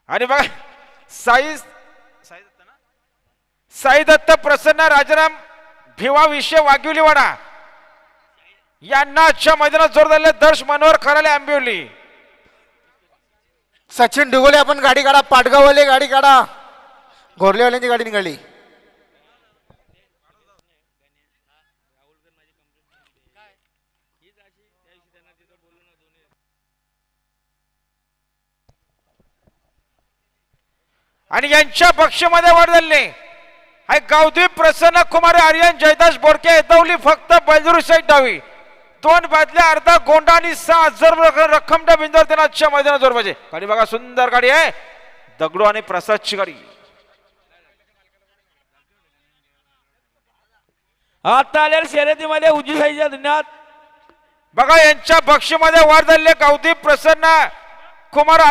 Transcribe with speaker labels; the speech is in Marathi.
Speaker 1: आणि बघा साई दत्त प्रसन्न राजाराम भिवा विषय वाघिवलीवाडा यांना आजच्या मैदानात जोर दिले दर्श मनोहर खराले आंबिवली.
Speaker 2: सचिन डुगोले आपण गाडी काढा, पाटगाववाले गाडी काढा, घोरलेवाल्यांची गाडी निघाली.
Speaker 1: आणि यांच्या पक्षामध्ये वर झाले आहे गावदीप प्रसन्न कुमार आर्यन जयदास बोरके येतवली फक्त बैलजरू साईड डावी 2 बादल्या अर्धा गोंडा आणि 6,000 रक्कम बिंदर त्यांना आजच्या मैदानात जोर पाहिजे. गाडी बघा सुंदर गाडी आहे दगडू आणि प्रसादची गाडी.
Speaker 3: आता आलेल्या शर्यतीमध्ये उजवी साईडच्या धन्यवाद.
Speaker 1: बघा यांच्या पक्षामध्ये वर झाले गावदीप प्रसन्न कुमार